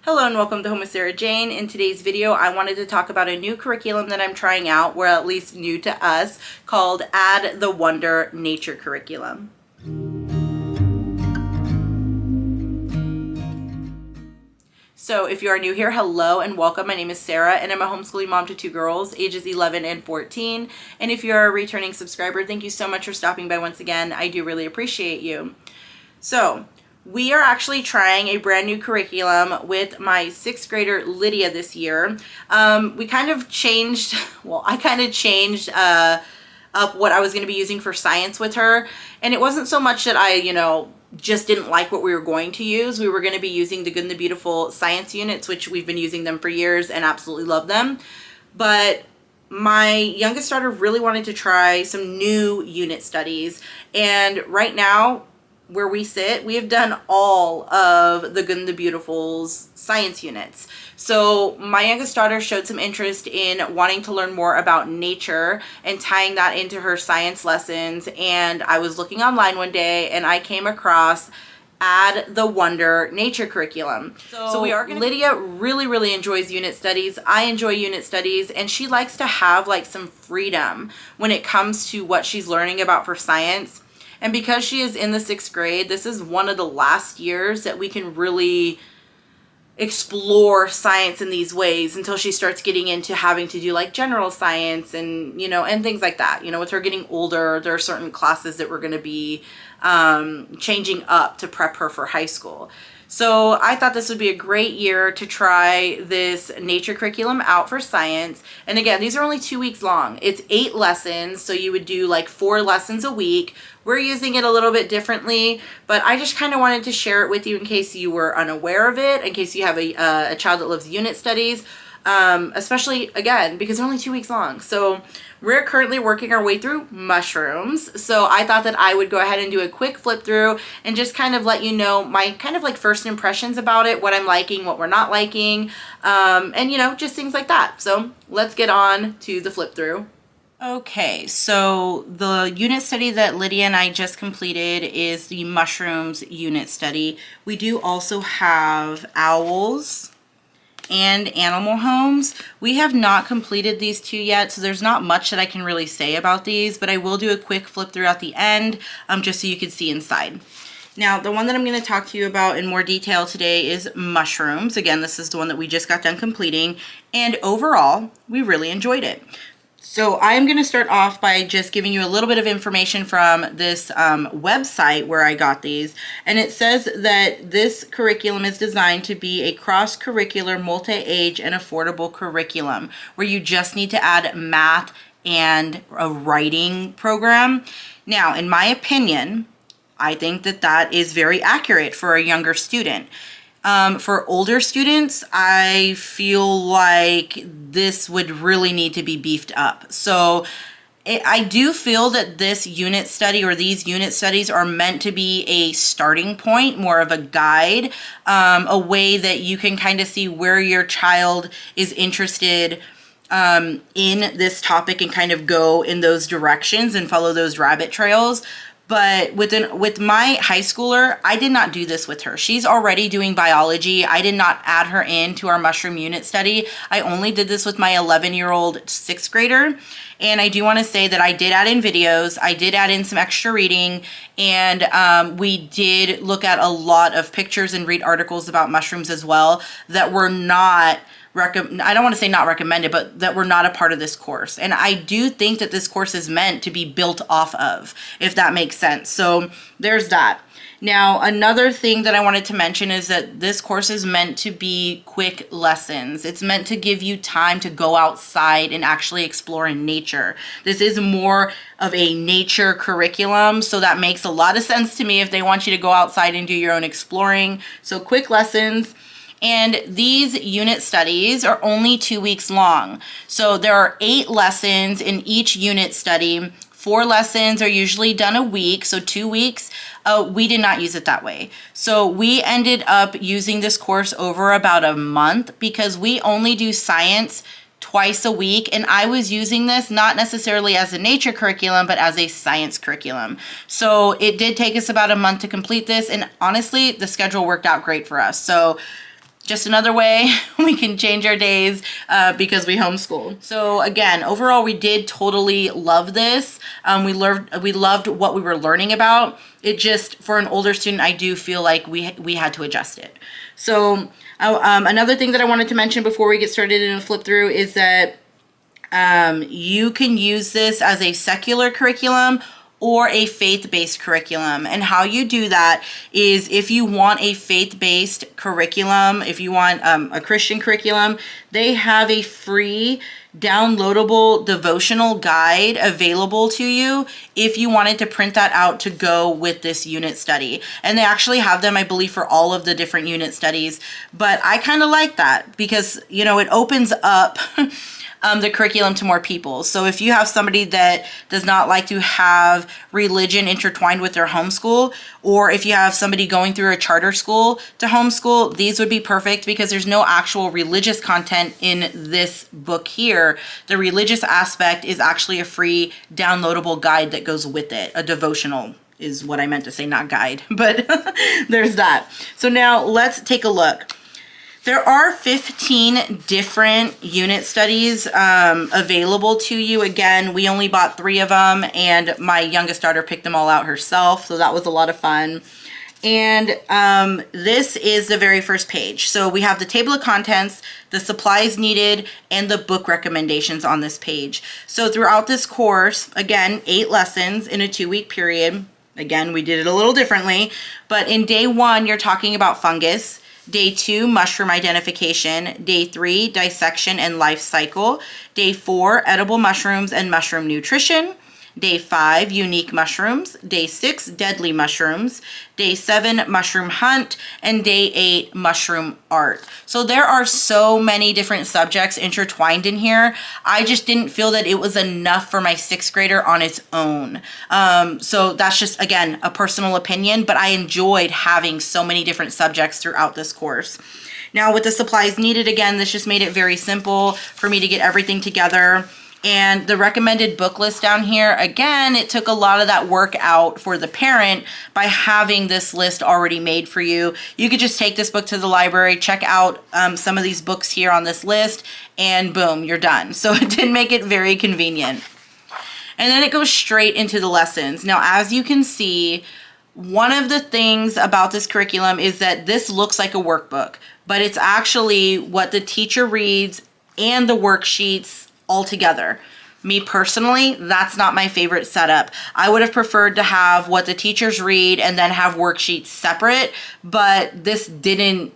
Hello and welcome to Home with Sarah Jane. In today's video, I wanted to talk about a new curriculum that I'm trying out, or at least new to us, called Add the Wonder Nature Curriculum. So if you are new here, hello and welcome. My name is Sarah and I'm a homeschooling mom to two girls, ages 11 and 14. And if you're a returning subscriber, thank you so much for stopping by once again. I do really appreciate you. So we are actually trying a brand new curriculum with my sixth grader Lydia this year. We kind of changed, I kind of changed up what I was going to be using for science with her. And it wasn't so much that I, just didn't like what we were going to use. We were going to be using the Good and the Beautiful science units, which we've been using them for years and absolutely love them. But my youngest daughter really wanted to try some new unit studies. And right now, where we sit, we have done all of the Good and the Beautiful's science units. So my youngest daughter showed some interest in wanting to learn more about nature and tying that into her science lessons. And I was looking online one day and I came across Add the Wonder Nature Curriculum. So we are Lydia really enjoys unit studies. I enjoy unit studies, and she likes to have like some freedom when it comes to what she's learning about for science. And because she is in the sixth grade, this is one of the last years that we can really explore science in these ways until she starts getting into having to do like general science and, and things like that. With her getting older, there are certain classes that we're going to be changing up to prep her for high school. So I thought this would be a great year to try this nature curriculum out for science. And again, these are only 2 weeks long. It's 8 lessons, so you would do like 4 lessons a week. We're using it a little bit differently, but I just kind of wanted to share it with you in case you were unaware of it, in case you have a child that loves unit studies, especially, again, because they're only 2 weeks long. So we're currently working our way through mushrooms. So I thought that I would go ahead and do a quick flip through and just kind of let you know my kind of like first impressions about it, what I'm liking, what we're not liking, and just things like that. So let's get on to the flip through. Okay, so the unit study that Lydia and I just completed is the mushrooms unit study. We do also have owls and animal homes. We have not completed these 2 yet, so there's not much that I can really say about these, but I will do a quick flip through at the end, just so you can see inside. Now, the one that I'm going to talk to you about in more detail today is mushrooms. Again, this is the one that we just got done completing, and overall, we really enjoyed it. So I'm going to start off by just giving you a little bit of information from this website where I got these. And it says that this curriculum is designed to be a cross-curricular, multi-age, and affordable curriculum where you just need to add math and a writing program. Now, in my opinion, I think that that is very accurate for a younger student. For older students, I feel like this would really need to be beefed up. So I do feel that this unit study or these unit studies are meant to be a starting point, more of a guide, a way that you can kind of see where your child is interested in this topic and kind of go in those directions and follow those rabbit trails. But with my high schooler, I did not do this with her. She's already doing biology. I did not add her into our mushroom unit study. I only did this with my 11-year-old sixth grader. And I do want to say that I did add in videos. I did add in some extra reading. And we did look at a lot of pictures and read articles about mushrooms as well that were not I don't want to say not recommended, but that were not a part of this course. And I do think that this course is meant to be built off of, if that makes sense. So there's that. Now, another thing that I wanted to mention is that this course is meant to be quick lessons. It's meant to give you time to go outside and actually explore in nature. This is more of a nature curriculum, so that makes a lot of sense to me if they want you to go outside and do your own exploring. So quick lessons. And these unit studies are only 2 weeks long. So there are 8 lessons in each unit study. 4 lessons are usually done a week, so 2 weeks. We did not use it that way. So we ended up using this course over about a month because we only do science twice a week, and I was using this not necessarily as a nature curriculum, but as a science curriculum. So it did take us about a month to complete this, and honestly, the schedule worked out great for us. So just another way we can change our days because we homeschool. So again, overall, we did totally love this. We loved what we were learning about. It just, for an older student, I do feel like we had to adjust it. So another thing that I wanted to mention before we get started in a flip through is that you can use this as a secular curriculum or a faith-based curriculum. And how you do that is, if you want a faith-based curriculum, if you want a Christian curriculum, they have a free downloadable devotional guide available to you if you wanted to print that out to go with this unit study. And they actually have them, I believe, for all of the different unit studies. But I kind of like that because, you know, it opens up the curriculum to more people. So if you have somebody that does not like to have religion intertwined with their homeschool, or if you have somebody going through a charter school to homeschool, these would be perfect because there's no actual religious content in this book here. The religious aspect is actually a free downloadable guide that goes with it. A devotional is what I meant to say, not guide, but there's that. So now let's take a look. There are 15 different unit studies available to you. Again, we only bought 3 of them, and my youngest daughter picked them all out herself, so that was a lot of fun. And this is the very first page. So we have the table of contents, the supplies needed, and the book recommendations on this page. So throughout this course, again, 8 lessons in a 2-week period. Again, we did it a little differently, but in day 1, you're talking about fungus. Day 2, mushroom identification. Day 3, dissection and life cycle. Day 4, edible mushrooms and mushroom nutrition. Day 5, unique mushrooms. Day 6, deadly mushrooms. Day 7, mushroom hunt. And day 8, mushroom art. So there are so many different subjects intertwined in here. I just didn't feel that it was enough for my 6th grader on its own. So that's just, again, a personal opinion, but I enjoyed having so many different subjects throughout this course. Now with the supplies needed, again, this just made it very simple for me to get everything together. And the recommended book list down here, again, it took a lot of that work out for the parent by having this list already made for you. You could just take this book to the library, check out some of these books here on this list, and boom, you're done. So it did make it very convenient. And then it goes straight into the lessons. Now, as you can see, one of the things about this curriculum is that this looks like a workbook, but it's actually what the teacher reads and the worksheets all together. Me personally, that's not my favorite setup. I would have preferred to have what the teachers read and then have worksheets separate, but this didn't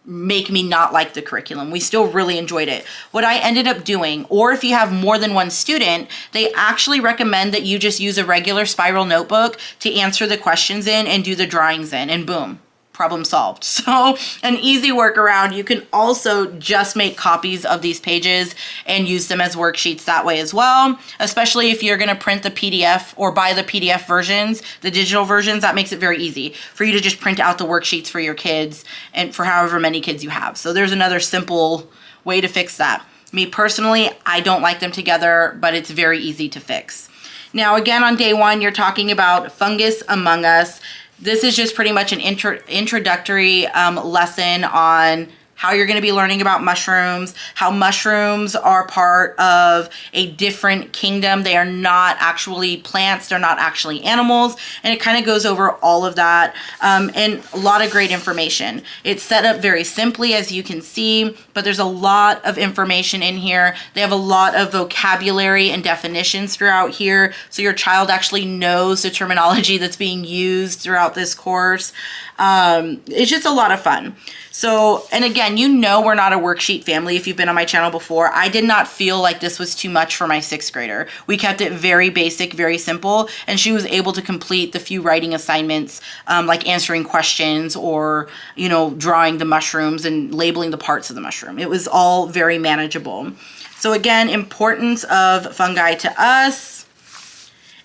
make me not like the curriculum. We still really enjoyed it. What I ended up doing, or if you have more than one student, they actually recommend that you just use a regular spiral notebook to answer the questions in and do the drawings in, and boom, problem solved. So an easy workaround. You can also just make copies of these pages and use them as worksheets that way as well, especially if you're going to print the PDF or buy the PDF versions, the digital versions. That makes it very easy for you to just print out the worksheets for your kids and for however many kids you have. So there's another simple way to fix that. Me personally, I don't like them together, but it's very easy to fix. Now, again, on day 1, you're talking about fungus among us. This is just pretty much an introductory lesson on how you're going to be learning about mushrooms, how mushrooms are part of a different kingdom. They are not actually plants. They're not actually animals. And it kind of goes over all of that and a lot of great information. It's set up very simply, as you can see, but there's a lot of information in here. They have a lot of vocabulary and definitions throughout here, so your child actually knows the terminology that's being used throughout this course. It's just a lot of fun. So, and again, you know we're not a worksheet family if you've been on my channel before. I did not feel like this was too much for my 6th grader. We kept it very basic, very simple, and she was able to complete the few writing assignments, like answering questions or, you know, drawing the mushrooms and labeling the parts of the mushroom. It was all very manageable. So again, importance of fungi to us.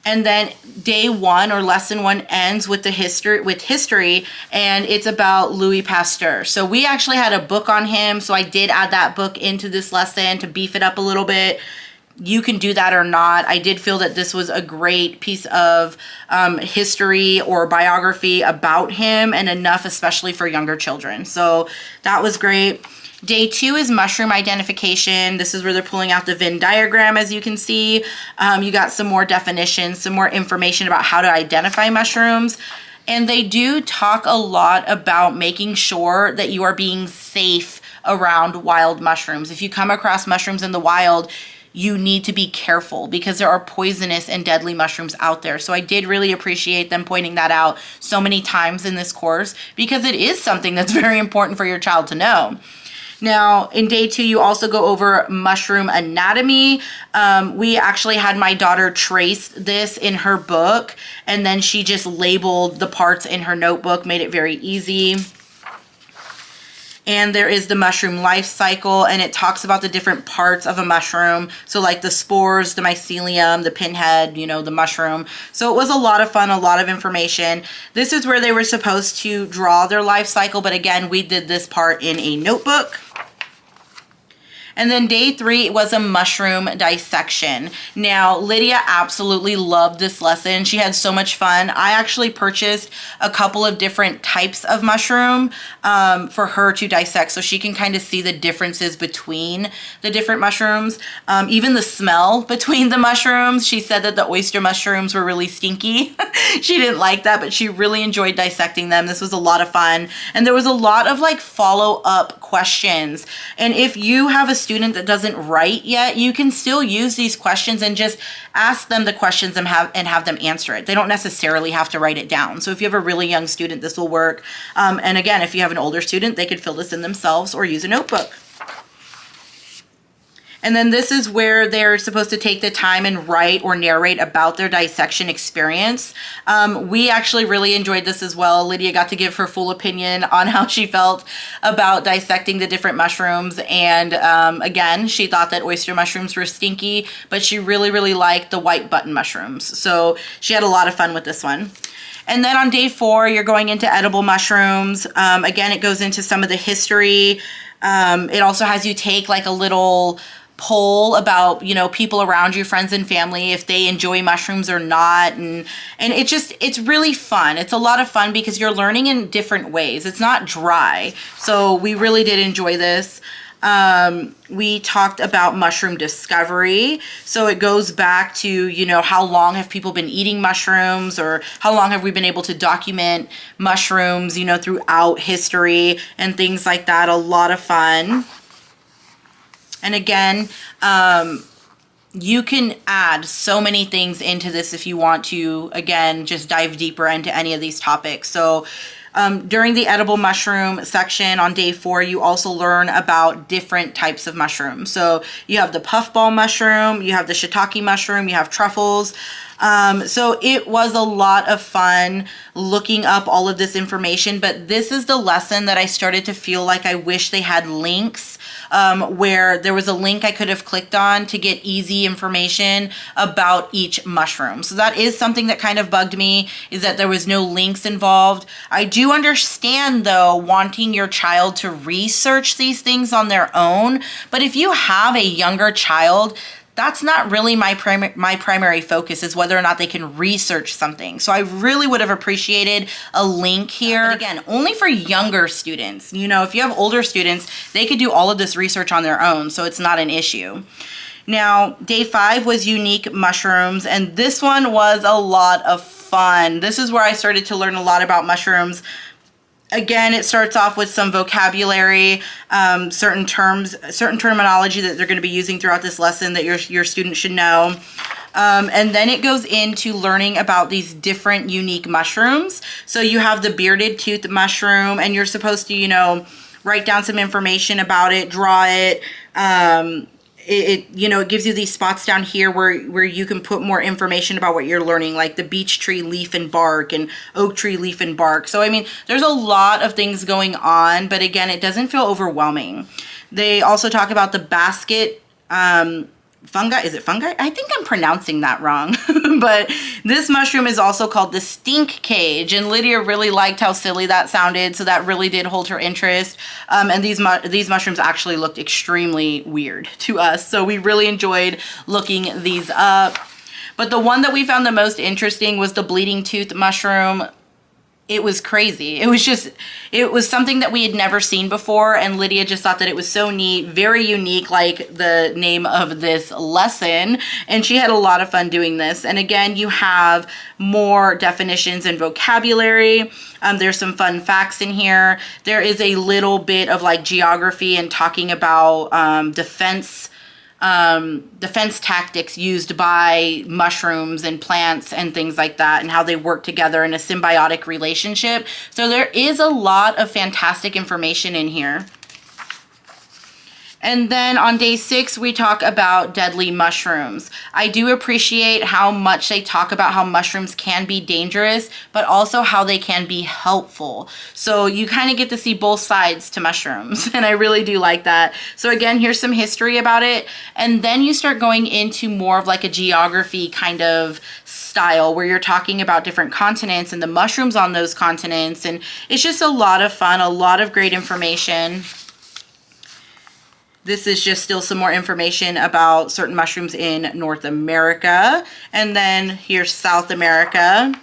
And then day 1 or lesson 1 ends with history, and it's about Louis Pasteur. So we actually had a book on him, so I did add that book into this lesson to beef it up a little bit. you can do that or not. I did feel that this was a great piece of history or biography about him, and enough especially for younger children. So that was great. Day 2 is mushroom identification. This is where they're pulling out the Venn diagram, as you can see. You got some more definitions, some more information about how to identify mushrooms. And they do talk a lot about making sure that you are being safe around wild mushrooms. If you come across mushrooms in the wild, you need to be careful because there are poisonous and deadly mushrooms out there. So I did really appreciate them pointing that out so many times in this course, because it is something that's very important for your child to know. Now, in day 2, you also go over mushroom anatomy. We actually had my daughter trace this in her book, and then she just labeled the parts in her notebook, made it very easy. And there is the mushroom life cycle, and it talks about the different parts of a mushroom. So like the spores, the mycelium, the pinhead, you know, the mushroom. So it was a lot of fun, a lot of information. This is where they were supposed to draw their life cycle, but again, we did this part in a notebook. And then day 3 was a mushroom dissection. Now, Lydia absolutely loved this lesson. She had so much fun. I actually purchased a couple of different types of mushroom for her to dissect, so she can kind of see the differences between the different mushrooms. Even the smell between the mushrooms. She said that the oyster mushrooms were really stinky. She didn't like that, but she really enjoyed dissecting them. This was a lot of fun. And there was a lot of like follow-up questions. And if you have a student that doesn't write yet, you can still use these questions and just ask them the questions and have them answer it. They don't necessarily have to write it down. So if you have a really young student, this will work. And again, if you have an older student, they could fill this in themselves or use a notebook. And then this is where they're supposed to take the time and write or narrate about their dissection experience. We actually really enjoyed this as well. Lydia got to give her full opinion on how she felt about dissecting the different mushrooms. And again, she thought that oyster mushrooms were stinky, but she really, really liked the white button mushrooms. So she had a lot of fun with this one. And then on day 4, you're going into edible mushrooms. Again, it goes into some of the history. It also has you take like a little poll about, you know, people around you, friends and family, if they enjoy mushrooms or not. And it's really fun. It's a lot of fun because you're learning in different ways. It's not dry. So we really did enjoy this. We talked about mushroom discovery. So it goes back to, you know, how long have people been eating mushrooms, or how long have we been able to document mushrooms, you know, throughout history and things like that. A lot of fun. And again, you can add so many things into this if you want to, again, just dive deeper into any of these topics. So during the edible mushroom section on day 4, you also learn about different types of mushrooms. So you have the puffball mushroom, you have the shiitake mushroom, you have truffles. So it was a lot of fun looking up all of this information, but this is the lesson that I started to feel like I wish they had links, where there was a link I could have clicked on to get easy information about each mushroom. So that is something that kind of bugged me, is that there was no links involved. I do understand though, wanting your child to research these things on their own, but if you have a younger child, that's not really my primary focus, is whether or not they can research something. So I really would have appreciated a link here. But again, only for younger students. You know, if you have older students, they could do all of this research on their own, so it's not an issue. Now, day 5 was unique mushrooms, and this one was a lot of fun. This is where I started to learn a lot about mushrooms. Again, it starts off with some vocabulary, certain terminology that they're going to be using throughout this lesson that your student should know. And then it goes into learning about these different unique mushrooms. So you have the bearded tooth mushroom, and you're supposed to, you know, write down some information about it, draw it. It gives you these spots down here where you can put more information about what you're learning, like the beech tree leaf and bark and oak tree leaf and bark. So, I mean, there's a lot of things going on, but again, it doesn't feel overwhelming. They also talk about the basket fungi. Is it fungi? I think I'm pronouncing that wrong. But this mushroom is also called the stink cage, and Lydia really liked how silly that sounded, so that really did hold her interest. And these mushrooms actually looked extremely weird to us, so we really enjoyed looking these up. But the one that we found the most interesting was the bleeding tooth mushroom. It was crazy. It was something that we had never seen before, and Lydia just thought that it was so neat, very unique, like the name of this lesson, and she had a lot of fun doing this. And again, you have more definitions and vocabulary. There's some fun facts in here. There is a little bit of like geography and talking about defense tactics used by mushrooms and plants and things like that, and how they work together in a symbiotic relationship. So there is a lot of fantastic information in here. And then on day 6, we talk about deadly mushrooms. I do appreciate how much they talk about how mushrooms can be dangerous, but also how they can be helpful. So you kind of get to see both sides to mushrooms, and I really do like that. So again, here's some history about it. And then you start going into more of like a geography kind of style, where you're talking about different continents and the mushrooms on those continents. And it's just a lot of fun, a lot of great information. This is just still some more information about certain mushrooms in North America. And then here's South America.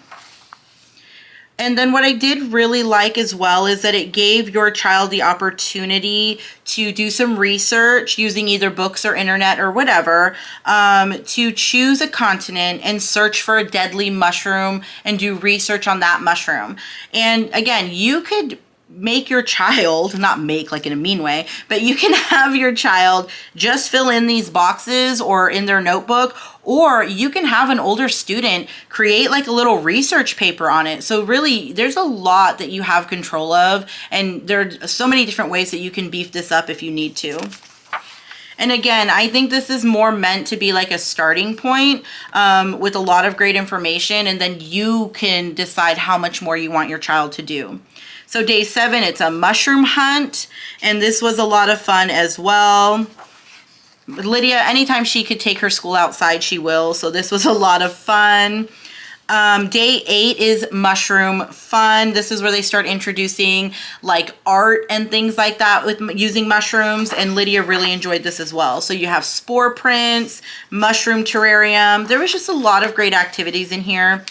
And then what I did really like as well is that it gave your child the opportunity to do some research using either books or internet or whatever, to choose a continent and search for a deadly mushroom and do research on that mushroom. And again, you could make your child, not make like in a mean way, but you can have your child just fill in these boxes or in their notebook, or you can have an older student create like a little research paper on it. So really, there's a lot that you have control of, and there are so many different ways that you can beef this up if you need to. And again, I think this is more meant to be like a starting point with a lot of great information, and then you can decide how much more you want your child to do. So day 7, it's a mushroom hunt, and this was a lot of fun as well. Lydia, anytime she could take her school outside, she will, so this was a lot of fun. Day 8 is mushroom fun. This is where they start introducing like art and things like that with using mushrooms, and Lydia really enjoyed this as well. So you have spore prints, mushroom terrarium. There was just a lot of great activities in here.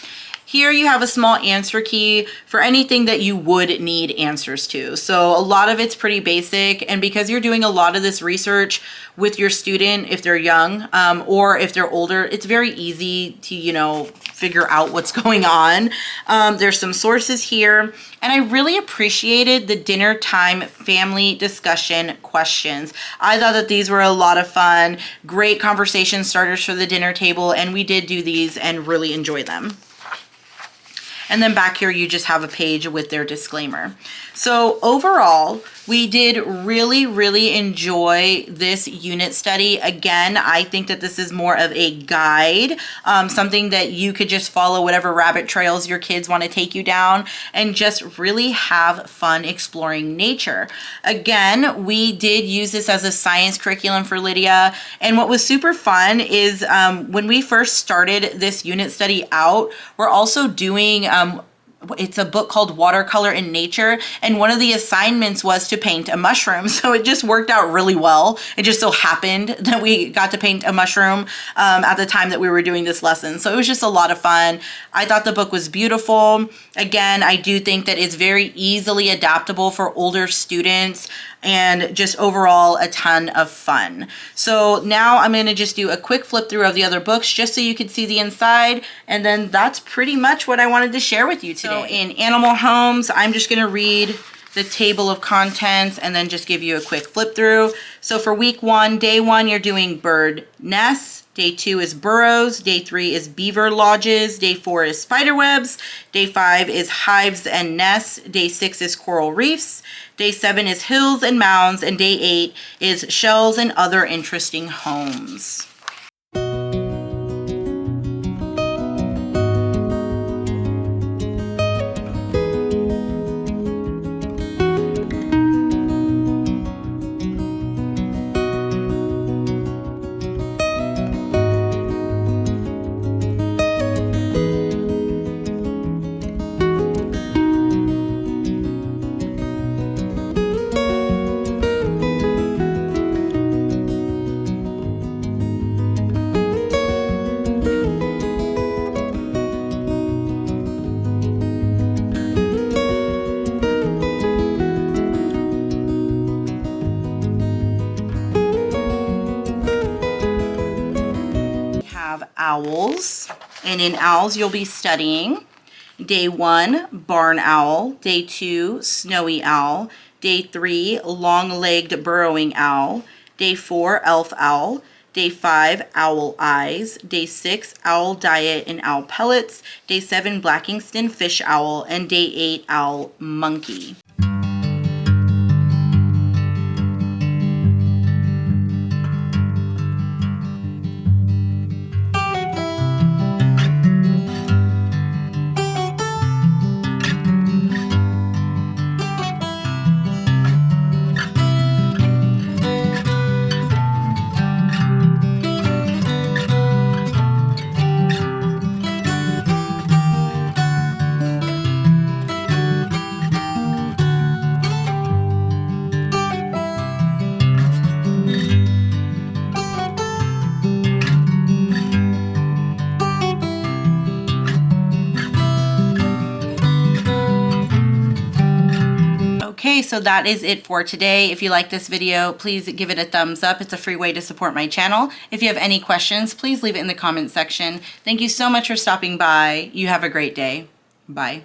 Here you have a small answer key for anything that you would need answers to. So a lot of it's pretty basic, and because you're doing a lot of this research with your student, if they're young or if they're older, it's very easy to, you know, figure out what's going on. There's some sources here, and I really appreciated the dinner time family discussion questions. I thought that these were a lot of fun, great conversation starters for the dinner table, and we did do these and really enjoy them. And then back here, you just have a page with their disclaimer. So overall, we did really, really enjoy this unit study. Again, I think that this is more of a guide, something that you could just follow whatever rabbit trails your kids want to take you down and just really have fun exploring nature. Again, we did use this as a science curriculum for Lydia. And what was super fun is when we first started this unit study out, we're also doing it's a book called Watercolor in Nature, and one of the assignments was to paint a mushroom. So it just worked out really well. It just so happened that we got to paint a mushroom at the time that we were doing this lesson. So it was just a lot of fun. I thought the book was beautiful. Again, I do think that it's very easily adaptable for older students, and just overall a ton of fun. So now I'm going to just do a quick flip through of the other books just so you can see the inside, and then that's pretty much what I wanted to share with you today. So in Animal Homes, I'm just going to read the table of contents and then just give you a quick flip through. So for week 1, day 1, you're doing bird nests. Day 2 is burrows. Day 3 is beaver lodges. Day 4 is spider webs. Day 5 is hives and nests. Day 6 is coral reefs. Day 7 is hills and mounds. And day 8 is shells and other interesting homes. owls. And in owls, you'll be studying day 1, barn owl, day 2, snowy owl, day 3, long-legged burrowing owl, day 4, elf owl, day 5, owl eyes, day 6, owl diet and owl pellets, day 7, Blackingston fish owl, and day 8, owl monkey. Okay, so that is it for today. If you like this video, please give it a thumbs up. It's a free way to support my channel. If you have any questions, please leave it in the comment section. Thank you so much for stopping by. You have a great day. Bye.